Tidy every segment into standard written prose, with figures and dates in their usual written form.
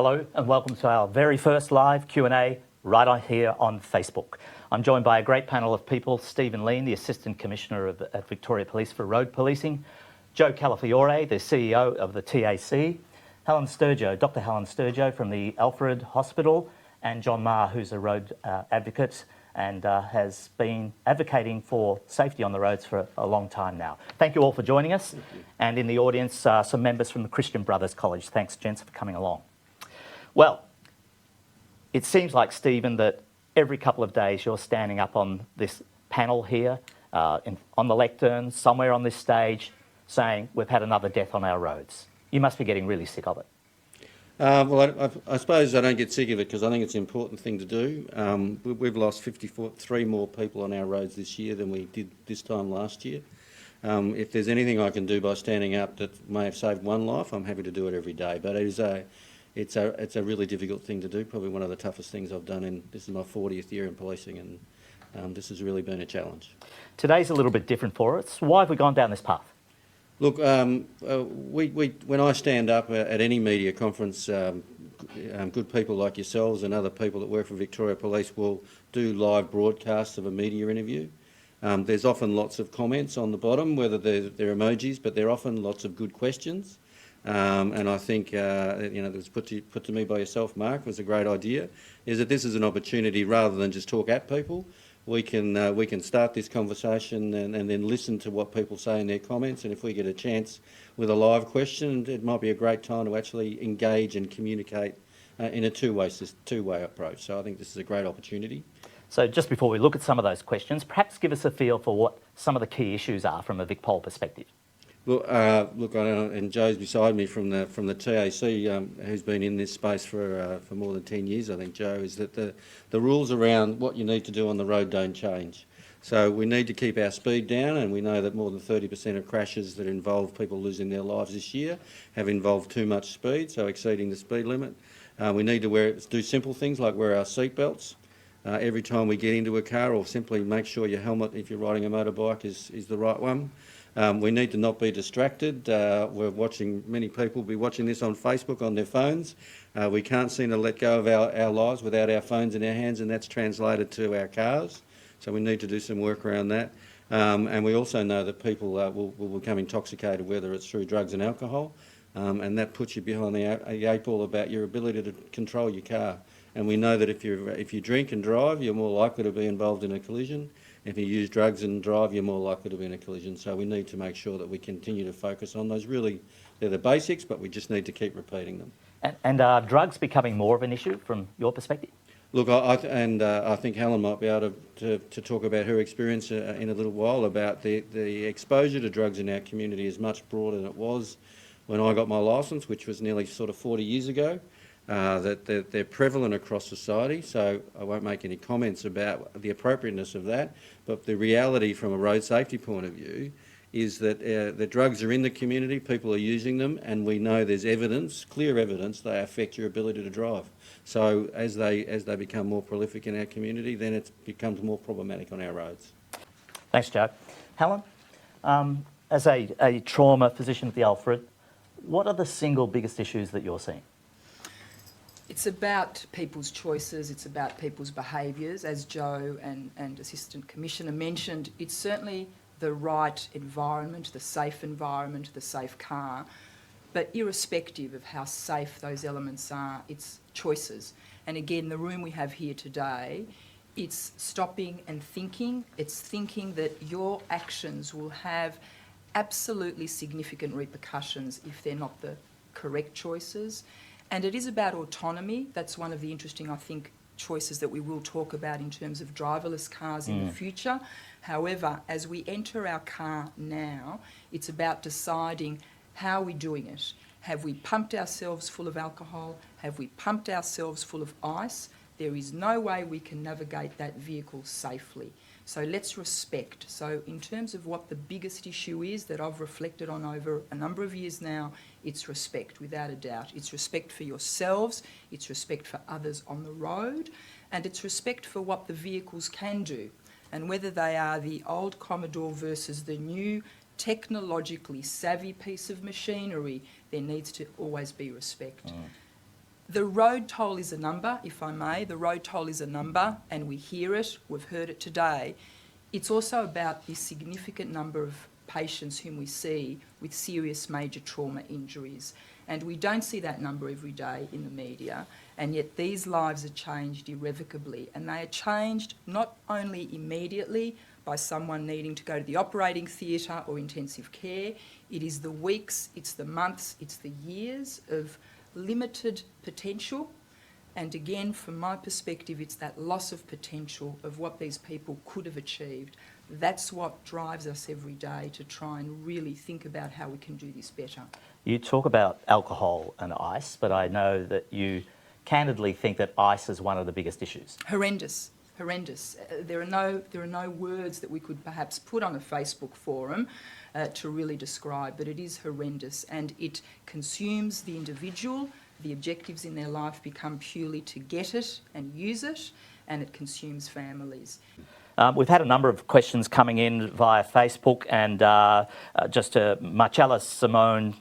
Hello and welcome to our very first live Q&A right on here on Facebook. I'm joined by a great panel of people: Steven Leaney, the Assistant Commissioner at Victoria Police for Road Policing; Joe Calafiorie, the CEO of the TAC; Helen Sergio, Dr Helen Sergio from the Alfred Hospital; and John Marr, who's a road advocate and has been advocating for safety on the roads for a long time now. Thank you all for joining us. And in the audience, some members from the Christian Brothers College. Thanks, gents, for coming along. Well, it seems like, Steven, that every couple of days you're standing up on this panel here, on the lectern, somewhere on this stage, saying we've had another death on our roads. You must be getting really sick of it. Well, I suppose I don't get sick of it because I think it's an important thing to do. We've lost 53 more people on our roads this year than we did this time last year. If there's anything I can do by standing up that may have saved one life, I'm happy to do it every day. But it's a really difficult thing to do, probably one of the toughest things I've done, and this is my 40th year in policing, and this has really been a challenge. Today's a little bit different for us. Why have we gone down this path? Look, when I stand up at any media conference, good people like yourselves and other people that work for Victoria Police will do live broadcasts of a media interview. There's often lots of comments on the bottom, whether they're emojis, but there are often lots of good questions. And I think, that was put to me by yourself, Mark, was a great idea, is that this is an opportunity rather than just talk at people. We can start this conversation and then listen to what people say in their comments, and if we get a chance with a live question, it might be a great time to actually engage and communicate in a two-way approach. So I think this is a great opportunity. So just before we look at some of those questions, perhaps give us a feel for what some of the key issues are from a VicPol perspective. Look, and Joe's beside me from the TAC, who's been in this space for more than 10 years, I think, Joe, is that the rules around what you need to do on the road don't change. So we need to keep our speed down, and we know that more than 30% of crashes that involve people losing their lives this year have involved too much speed, so exceeding the speed limit. We need to do simple things like wear our seatbelts every time we get into a car, or simply make sure your helmet, if you're riding a motorbike, is the right one. We need to not be distracted. We're watching, many people be watching this on Facebook on their phones. We can't seem to let go of our lives without our phones in our hands, and that's translated to our cars. So we need to do some work around that. And we also know that people will become intoxicated, whether it's through drugs and alcohol, and that puts you behind the eight ball about your ability to control your car. And we know that if you drink and drive, you're more likely to be involved in a collision. If you use drugs and drive, you're more likely to be in a collision. So we need to make sure that we continue to focus on those. Really, they're the basics, but we just need to keep repeating them. And are drugs becoming more of an issue from your perspective? Look, I think Helen might be able to talk about her experience in a little while about the exposure to drugs in our community is much broader than it was when I got my licence, which was nearly sort of 40 years ago. That they're prevalent across society, so I won't make any comments about the appropriateness of that, but the reality from a road safety point of view is that the drugs are in the community, people are using them, and we know there's evidence, clear evidence, they affect your ability to drive. So as they become more prolific in our community, then it becomes more problematic on our roads. Thanks, Joe. Helen, as a trauma physician at the Alfred, what are the single biggest issues that you're seeing? It's about people's choices, it's about people's behaviours. As Joe and Assistant Commissioner mentioned, it's certainly the right environment, the safe car, but irrespective of how safe those elements are, it's choices. And again, the room we have here today, it's stopping and thinking. It's thinking that your actions will have absolutely significant repercussions if they're not the correct choices. And it is about autonomy. That's one of the interesting, I think, choices that we will talk about in terms of driverless cars in the future. However, as we enter our car now, it's about deciding how are we doing it. Have we pumped ourselves full of alcohol? Have we pumped ourselves full of ice? There is no way we can navigate that vehicle safely. So let's respect. So in terms of what the biggest issue is that I've reflected on over a number of years now, it's respect, without a doubt. It's respect for yourselves, it's respect for others on the road, and it's respect for what the vehicles can do. And whether they are the old Commodore versus the new technologically savvy piece of machinery, there needs to always be respect. The road toll is a number, if I may. The road toll is a number, and we hear it. We've heard it today. It's also about the significant number of patients whom we see with serious major trauma injuries. And we don't see that number every day in the media, and yet these lives are changed irrevocably. And they are changed not only immediately by someone needing to go to the operating theatre or intensive care. It is the weeks, it's the months, it's the years of limited potential. And again, from my perspective, it's that loss of potential of what these people could have achieved. That's what drives us every day to try and really think about how we can do this better. You talk about alcohol and ice, but I know that you candidly think that ice is one of the biggest issues. Horrendous. There are no words that we could perhaps put on a Facebook forum to really describe, but it is horrendous, and it consumes the individual. The objectives in their life become purely to get it and use it, and it consumes families. We've had a number of questions coming in via Facebook, and just Marcella Simone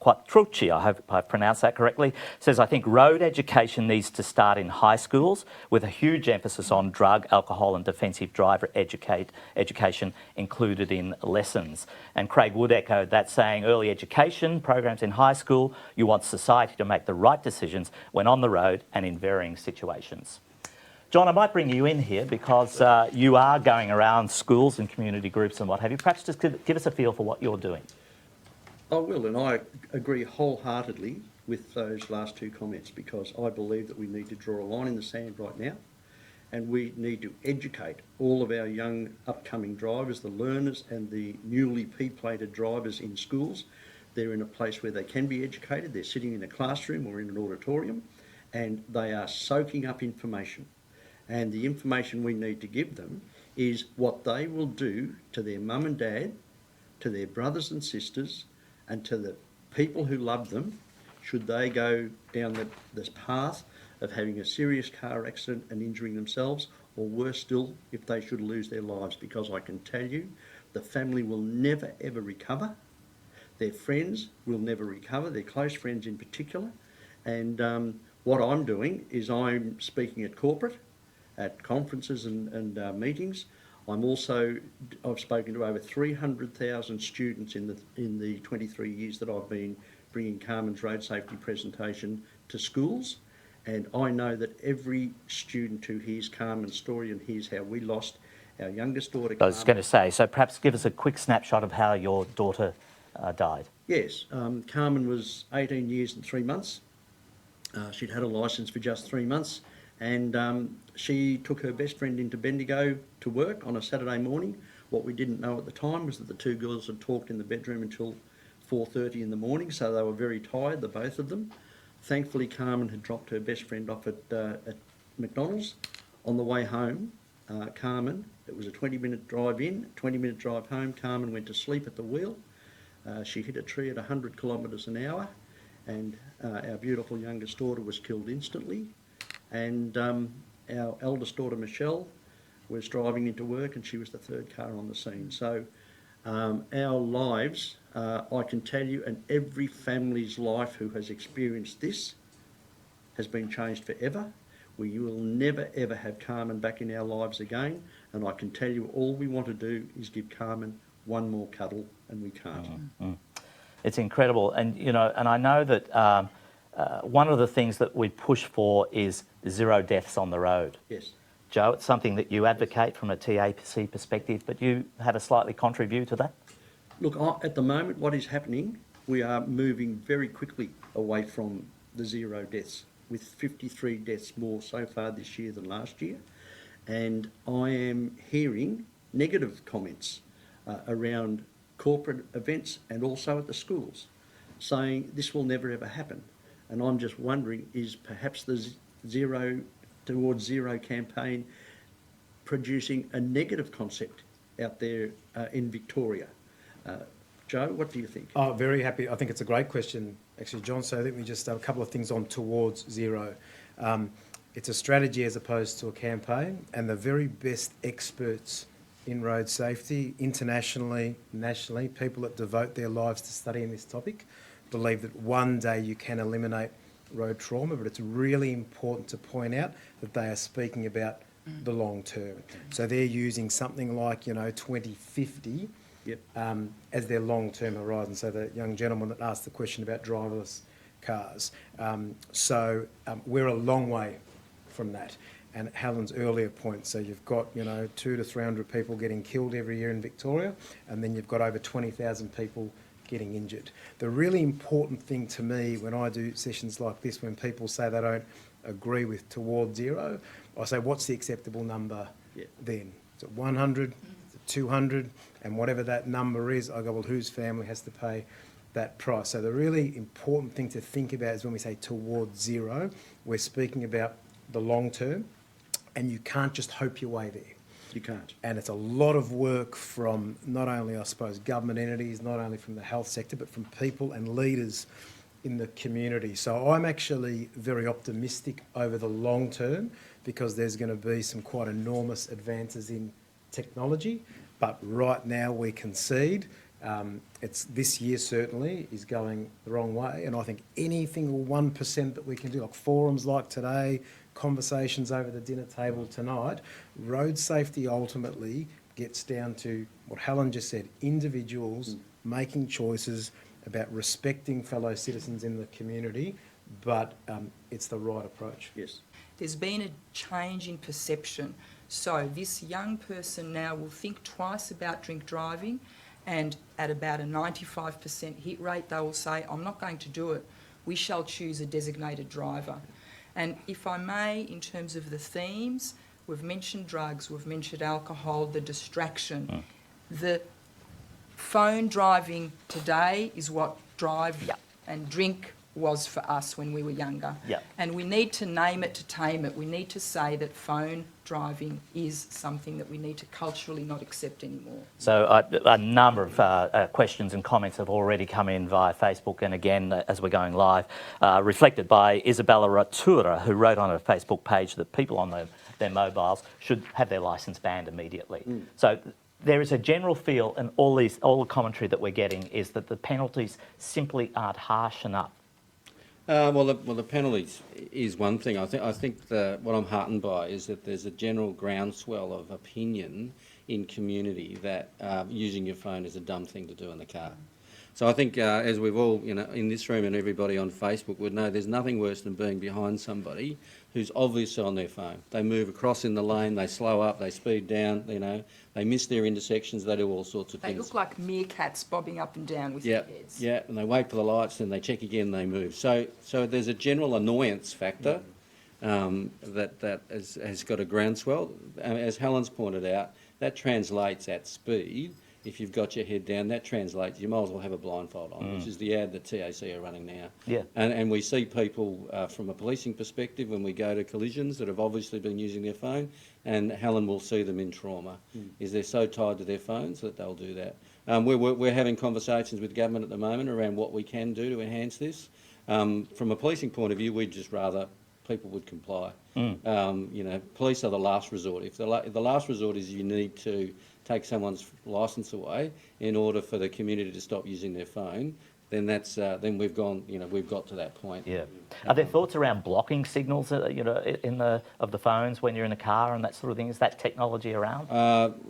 Quattrucci, I hope I pronounced that correctly, says, I think road education needs to start in high schools with a huge emphasis on drug, alcohol and defensive driver education included in lessons. And Craig Wood echoed that, saying early education programs in high school, you want society to make the right decisions when on the road and in varying situations. John, I might bring you in here because you are going around schools and community groups and what have you. Perhaps just give us a feel for what you're doing. I will, and I agree wholeheartedly with those last two comments, because I believe that we need to draw a line in the sand right now, and we need to educate all of our young upcoming drivers, the learners and the newly P-plated drivers in schools. They're in a place where they can be educated. They're sitting in a classroom or in an auditorium, and they are soaking up information. And the information we need to give them is what they will do to their mum and dad, to their brothers and sisters, and to the people who love them, should they go down this path of having a serious car accident and injuring themselves, or worse still, if they should lose their lives. Because I can tell you, the family will never ever recover. Their friends will never recover, their close friends in particular. And what I'm doing is I'm speaking at corporate, at conferences and meetings. I've spoken to over 300,000 students in the 23 years that I've been bringing Carmen's road safety presentation to schools, and I know that every student who hears Carmen's story and hears how we lost our youngest daughter. I was going to say, so perhaps give us a quick snapshot of how your daughter died. Yes, Carmen was 18 years and 3 months. She'd had a licence for just 3 months. And she took her best friend into Bendigo to work on a Saturday morning. What we didn't know at the time was that the two girls had talked in the bedroom until 4:30 in the morning, so they were very tired, the both of them. Thankfully, Carmen had dropped her best friend off at McDonald's. On the way home, Carmen, it was a 20-minute drive in, 20-minute drive home, Carmen went to sleep at the wheel. She hit a tree at 100 kilometres an hour, and our beautiful youngest daughter was killed instantly. And our eldest daughter, Michelle, was driving into work, and she was the third car on the scene. So our lives, I can tell you, and every family's life who has experienced this has been changed forever. We will never, ever have Carmen back in our lives again. And I can tell you, all we want to do is give Carmen one more cuddle, and we can't. Mm-hmm. It's incredible. And, you know, and I know that one of the things that we push for is 0 deaths on the road. Yes. Joe, it's something that you advocate from a TAC perspective, but you have a slightly contrary view to that? Look, at the moment, what is happening, we are moving very quickly away from the 0 deaths, with 53 deaths more so far this year than last year. And I am hearing negative comments around corporate events and also at the schools, saying this will never ever happen. And I'm just wondering, is perhaps the Zero Towards Zero campaign producing a negative concept out there in Victoria? Joe, what do you think? Oh, very happy. I think it's a great question, actually, John. So let me just have a couple of things on Towards Zero. It's a strategy as opposed to a campaign, and the very best experts in road safety, internationally, nationally, people that devote their lives to studying this topic, believe that one day you can eliminate road trauma, but it's really important to point out that they are speaking about the long term. So they're using something like, 2050 Yep. as their long-term horizon. So the young gentleman that asked the question about driverless cars. We're a long way from that. And Helen's earlier point, so you've got, 200 to 300 people getting killed every year in Victoria, and then you've got over 20,000 people getting injured. The really important thing to me when I do sessions like this, when people say they don't agree with towards zero, I say, what's the acceptable number then? Is it 100, is it 200? And whatever that number is, I go, well, whose family has to pay that price? So the really important thing to think about is when we say towards zero, we're speaking about the long term, and you can't just hope your way there. You can't. And it's a lot of work from not only, I suppose, government entities, not only from the health sector, but from people and leaders in the community. So I'm actually very optimistic over the long term because there's going to be some quite enormous advances in technology. But right now we concede it's this year certainly is going the wrong way. And I think anything 1% that we can do, like forums like today, conversations over the dinner table tonight, road safety ultimately gets down to what Helen just said, individuals making choices about respecting fellow citizens in the community, but it's the right approach. Yes. There's been a change in perception. So this young person now will think twice about drink driving, and at about a 95% hit rate, they will say, I'm not going to do it. We shall choose a designated driver. And if I may, in terms of the themes, we've mentioned drugs, we've mentioned alcohol, the distraction. The phone driving today is what drive and drink was for us when we were younger. And we need to name it to tame it. We need to say that phone driving is something that we need to culturally not accept anymore. So a number of questions and comments have already come in via Facebook, and again, as we're going live, reflected by Isabella Ratura, who wrote on her Facebook page that people on their mobiles should have their licence banned immediately. So there is a general feel, and all the commentary that we're getting is that the penalties simply aren't harsh enough. Well, the penalties is one thing. I think what I'm heartened by is that there's a general groundswell of opinion in community that using your phone is a dumb thing to do in the car. So I think as we've all, in this room and everybody on Facebook would know, there's nothing worse than being behind somebody who's obviously on their phone. They move across in the lane, they slow up, they speed down, they miss their intersections, they do all sorts of things. They look like meerkats bobbing up and down with their heads. Yeah, and they wait for the lights, then they check again, they move. So there's a general annoyance factor that has got a groundswell. As Helen's pointed out, that translates at speed. If you've got your head down, that translates, you might as well have a blindfold on, which is the ad that TAC are running now. Yeah. And we see people from a policing perspective when we go to collisions that have obviously been using their phone, and Helen will see them in trauma, is they're so tied to their phones that they'll do that. We're having conversations with government at the moment around what we can do to enhance this. From a policing point of view, we'd just rather people would comply. Police are the last resort. If the last resort is you need to take someone's licence away in order for the community to stop using their phone, then then we've got to that point. Yeah. Are there thoughts around blocking signals, of the phones when you're in a car and that sort of thing? Is that technology around?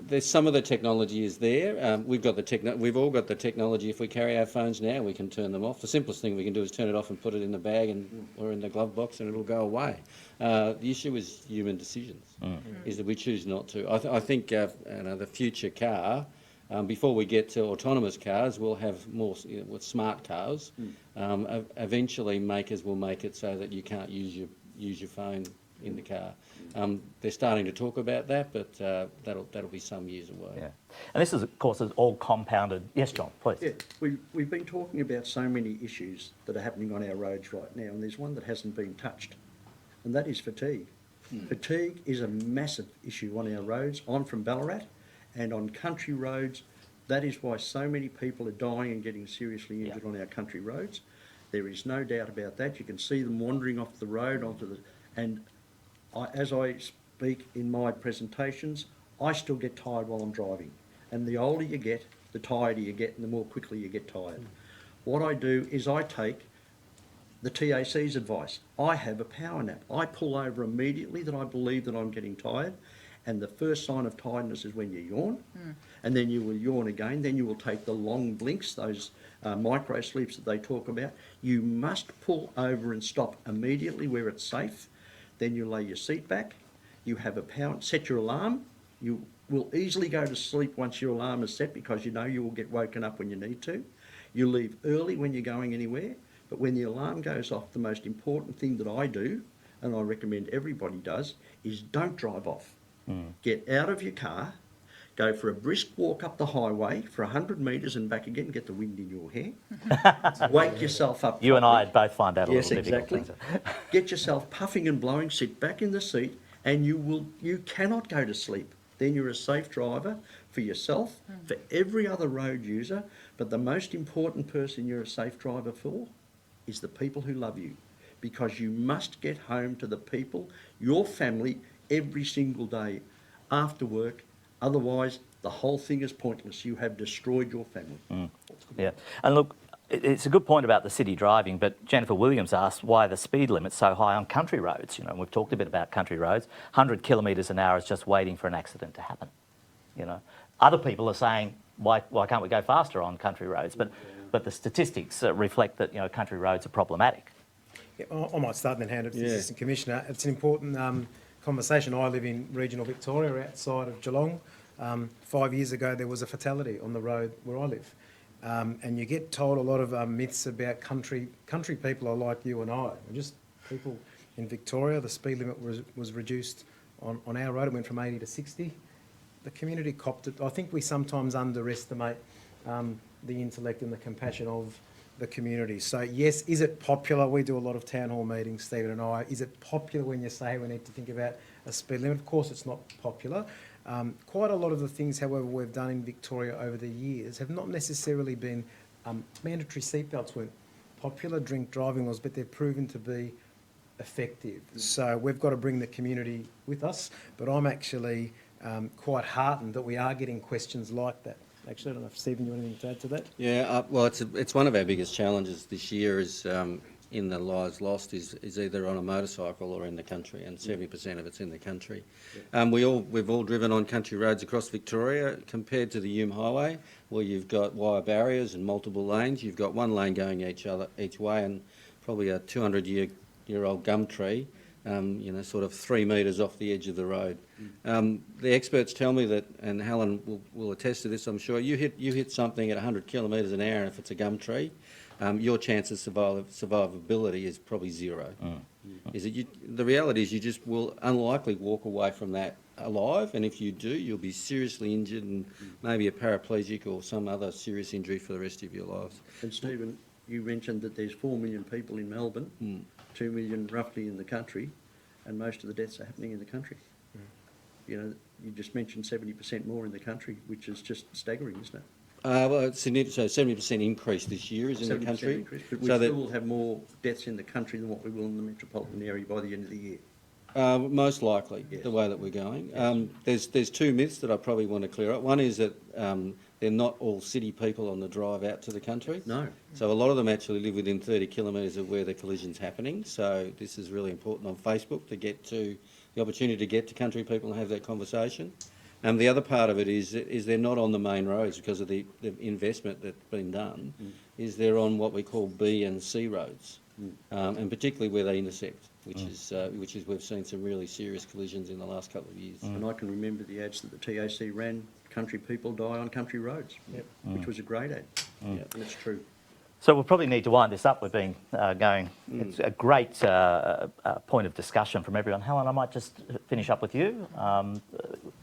There's some of the technology is there. We've all got the technology. If we carry our phones now, we can turn them off. The simplest thing we can do is turn it off and put it in the bag or in the glove box, and it'll go away. The issue is human decisions. Is that we choose not to. I think the future car. Before we get to autonomous cars, we'll have more with smart cars. Eventually, makers will make it so that you can't use your phone in the car. They're starting to talk about that, but that'll be some years away. Yeah, and this is, of course, is all compounded. Yes, John, please. Yeah, we've been talking about so many issues that are happening on our roads right now, and there's one that hasn't been touched, and that is fatigue. Fatigue is a massive issue on our roads. I'm from Ballarat. And on country roads, that is why so many people are dying and getting seriously injured on our country roads. There is no doubt about that. You can see them wandering off the road as I speak in my presentations, I still get tired while I'm driving. And the older you get, the tireder you get, and the more quickly you get tired. What I do is I take the TAC's advice. I have a power nap. I pull over immediately that I believe that I'm getting tired, and the first sign of tiredness is when you yawn, and then you will yawn again. Then you will take the long blinks, those micro sleeps that they talk about. You must pull over and stop immediately where it's safe. Then you lay your seat back. You have a power, set your alarm. You will easily go to sleep once your alarm is set because you know you will get woken up when you need to. You leave early when you're going anywhere, but when the alarm goes off, the most important thing that I do, and I recommend everybody does, is don't drive off. Get out of your car, go for a brisk walk up the highway for 100 metres and back again, get the wind in your hair. Wake yourself up. You and properly. I both find that a Yes, little difficult. exactly. Get yourself puffing and blowing, sit back in the seat, and you cannot go to sleep. Then you're a safe driver for yourself, for every other road user, but the most important person you're a safe driver for is the people who love you, because you must get home to the people, your family, every single day after work. Otherwise, the whole thing is pointless. You have destroyed your family. Yeah, and look, it's a good point about the city driving, but Jennifer Williams asked why the speed limit's so high on country roads. You know, we've talked a bit about country roads. 100 kilometres an hour is just waiting for an accident to happen. You know, other people are saying, why can't we go faster on country roads? But the statistics reflect that, you know, country roads are problematic. Yeah, I might start and then hand it to the Yeah. Assistant Commissioner. It's an important conversation. I live in regional Victoria, outside of Geelong. 5 years ago, there was a fatality on the road where I live. And you get told a lot of myths about country people are like you and I. We're just people in Victoria. The speed limit was reduced on our road. It went from 80 to 60. The community copped it. I think we sometimes underestimate the intellect and the compassion of the community. So yes, is it popular? We do a lot of town hall meetings, Stephen and I. Is it popular when you say we need to think about a speed limit? Of course it's not popular. Quite a lot of the things, however, we've done in Victoria over the years have not necessarily been mandatory seatbelts weren't popular, drink driving laws, but they've proven to be effective. So we've got to bring the community with us, but I'm actually quite heartened that we are getting questions like that. Actually, I don't know if Stephen, you want anything to add to that? Yeah, well, it's one of our biggest challenges this year is in the lives lost is either on a motorcycle or in the country, and 70% of it's in the country. We've all driven on country roads across Victoria. Compared to the Hume Highway, where you've got wire barriers and multiple lanes, you've got one lane going each way, and probably a 200-year-old gum tree, sort of 3 metres off the edge of the road. The experts tell me that, and Helen will attest to this, I'm sure, you hit something at 100 kilometres an hour, and if it's a gum tree, your chance of survivability is probably zero. The reality is you just will unlikely walk away from that alive, and if you do, you'll be seriously injured and maybe a paraplegic or some other serious injury for the rest of your lives. And Stephen, you mentioned that there's 4 million people in Melbourne, 2 million roughly in the country, and most of the deaths are happening in the country. You know, you just mentioned 70% more in the country, which is just staggering, isn't it? Well, it's significant, so 70% increase this year is in the country. Increase, but we so still will have more deaths in the country than what we will in the metropolitan area by the end of the year. Most likely, Yes. the way that we're going. There's two myths that I probably want to clear up. One is that they're not all city people on the drive out to the country. No. So a lot of them actually live within 30 kilometres of where the collision's happening. So this is really important on Facebook to get to the opportunity to get to country people and have that conversation. The other part of it is they're not on the main roads because of the investment that's been done. Is they're on what we call B and C roads, and particularly where they intersect, which is we've seen some really serious collisions in the last couple of years. And I can remember the ads that the TAC ran, country people die on country roads, which was a great ad, and it's true. So we'll probably need to wind this up. We've been going. It's a great point of discussion from everyone. Helen, I might just finish up with you.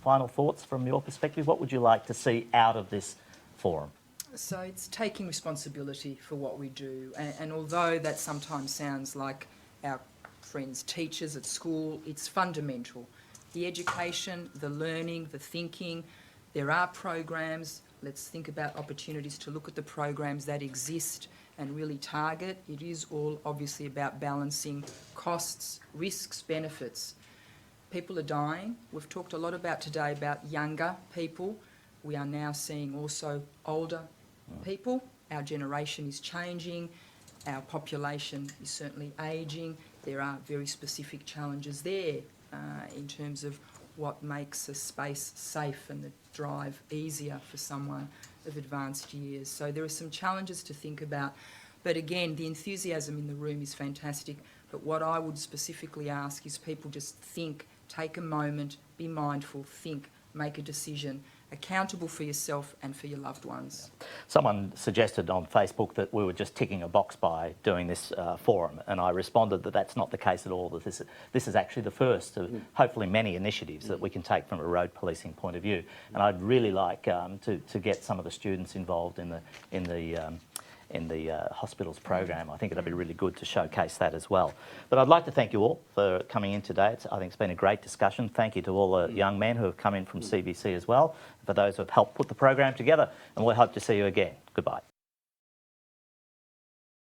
Final thoughts from your perspective. What would you like to see out of this forum? So it's taking responsibility for what we do, and although that sometimes sounds like our friends teachers at school, it's fundamental. The education, the learning, the thinking, there are programs. Let's think about opportunities to look at the programs that exist and really target. It is all obviously about balancing costs, risks, benefits. People are dying. We've talked a lot today about younger people. We are now seeing also older people. Our generation is changing. Our population is certainly ageing. There are very specific challenges there in terms of what makes a space safe and the drive easier for someone of advanced years. So there are some challenges to think about. But again, the enthusiasm in the room is fantastic. But what I would specifically ask is people just think, take a moment, be mindful, think, make a decision, accountable for yourself and for your loved ones. Someone suggested on Facebook that we were just ticking a box by doing this forum, and I responded that that's not the case at all, that this is actually the first of hopefully many initiatives that we can take from a road policing point of view. And I'd really like to get some of the students involved in the hospitals program. I think it'd be really good to showcase that as well. But I'd like to thank you all for coming in today. I think it's been a great discussion. Thank you to all the young men who have come in from CBC as well, for those who have helped put the program together, and we'll hope to see you again. Goodbye.